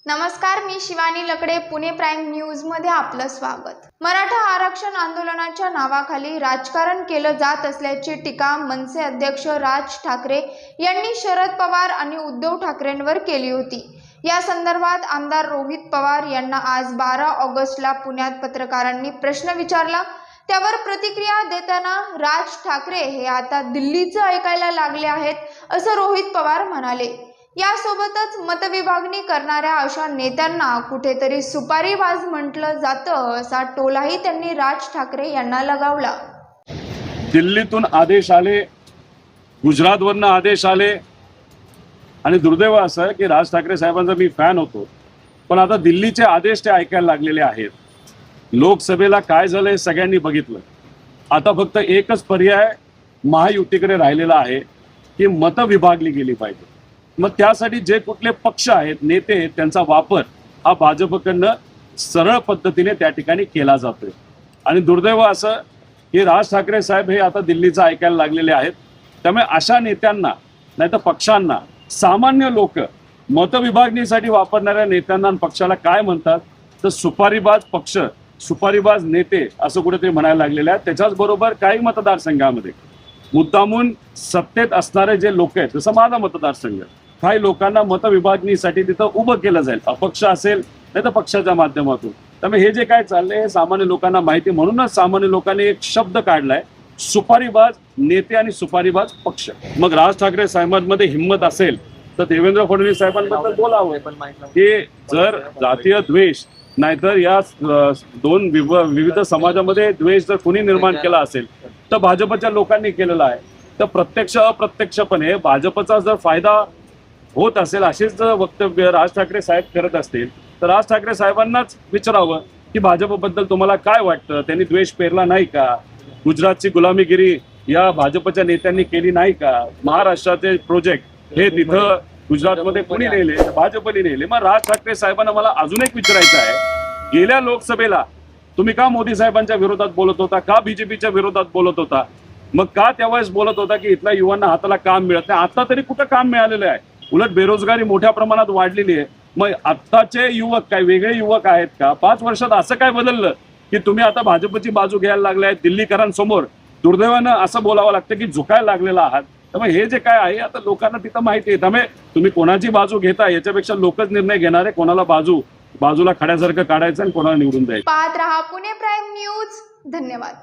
नमस्कार, मी शिवानी लकडे. Pune prime news मध्ये आपलं स्वागत. मराठा आरक्षण आंदोलनाच्या नावाखाली राजकारण केलं जात असल्याची टीका मनसे अध्यक्ष राज ठाकरे यांनी शरद पवार आणि उद्धव ठाकरेंवर केली होती. या संदर्भात आमदार रोहित पवार यांना आज 12 ऑगस्टला पुण्यात पत्रकारांनी प्रश्न विचारला. त्यावर प्रतिक्रिया देताना राज ठाकरे हे आता दिल्लीचं ऐकायला लागले आहेत असं रोहित पवार म्हणाले. यासोबतच मतविभागणी करणाऱ्या अशा नेत्यांना कुठेतरी सुपारीबाज म्हटलं जातं असा टोलाही त्यांनी राज ठाकरे यांना लगावला. दिल्लीतून आदेश आले, गुजरातवरनं आदेश आले आणि दुर्दैव असं आहे की राज ठाकरे साहेबांचा मी फॅन होतो, पण आता दिल्लीचे आदेश ते ऐकायला लागलेले आहेत. लोकसभेला काय झालं हे सगळ्यांनी बघितलं. आता फक्त एकच पर्याय महायुतीकडे राहिलेला आहे की मतं विभागली गेली पाहिजे. मग त्यासाठी जे कुठले पक्ष आहेत, नेते आहेत, त्यांचा वापर हा भाजपकडनं सरळ पद्धतीने त्या ठिकाणी केला जातोय. आणि दुर्दैव असं की राज ठाकरे साहेब हे आता दिल्लीचं ऐकायला लागलेले आहेत. त्यामुळे अशा नेत्यांना नाही तर पक्षांना सामान्य लोक मतविभागणीसाठी वापरणाऱ्या नेत्यांना आणि पक्षाला काय म्हणतात तर सुपारीबाज पक्ष, सुपारीबाज नेते असं कुठेतरी म्हणायला लागलेले आहेत. त्याच्याच बरोबर काही मतदारसंघामध्ये मुद्दामून सत्तेत असणारे जे लोक आहेत, जसं माझा मतदारसंघ, काही लोकांना मतविभागणीसाठी तिथं उभं केलं जाईल, अपक्ष असेल नाही तर पक्षाच्या माध्यमातून. त्यामुळे हे जे काय चाललंय हे सामान्य लोकांना माहिती, म्हणूनच सामान्य लोकांनी एक शब्द काढलाय, सुपारीबाज नेते आणि सुपारीबाज पक्ष. मग राज ठाकरे साहेबांमध्ये हिंमत असेल तर देवेंद्र फडणवीस साहेबांबद्दल बोलावं की जर जातीय द्वेष नाहीतर या दोन विविध समाजामध्ये द्वेष जर कोणी निर्माण केला असेल तर भाजपच्या लोकांनी केलेला आहे. तर प्रत्यक्ष अप्रत्यक्षपणे भाजपचा जर फायदा होत असेल असेच जर वक्तव्य राज ठाकरे साहेब करत असतील तर राज ठाकरे साहेबांनाच विचारावं की भाजपबद्दल तुम्हाला काय वाटतं. त्यांनी द्वेष पेरला नाही का? गुजरातची गुलामीगिरी या भाजपच्या नेत्यांनी केली नाही का? महाराष्ट्राचे प्रोजेक्ट हे तिथं गुजरातमध्ये कोणी नेले? भाजपने नेले. मग राज ठाकरे साहेबांना मला अजून एक विचारायचं आहे, गेल्या लोकसभेला तुम्ही का मोदी साहेबांच्या विरोधात बोलत होता, का बीजेपीच्या विरोधात बोलत होता, मग का त्यावेळेस बोलत होता की इथल्या युवांना हाताला काम मिळत नाही? आता तरी कुठं काम मिळालेलं आहे? उलट बेरोजगारी मोठ्या प्रमाणात वाढलेली आहे. मग आत्ताचे युवक काय वेगळे युवक आहेत का? 5 वर्षात असं काय बदललं की तुम्ही आता भाजपची बाजू घ्यायला लागलाय? दिल्लीकरांसमोर दुर्दैवानं असं बोलावं लागतं की झुकायला लागलेला आहात. त्यामुळे हे जे काय आहे आता लोकांना तिथं माहिती आहे. त्यामुळे तुम्ही कोणाची बाजू घेता याच्यापेक्षा लोकच निर्णय घेणार आहे कोणाला बाजूला खड्यासारखं काढायचं आणि कोणाला निवडून द्यायचं. पाहत रहा पुणे प्राइम न्यूज. धन्यवाद.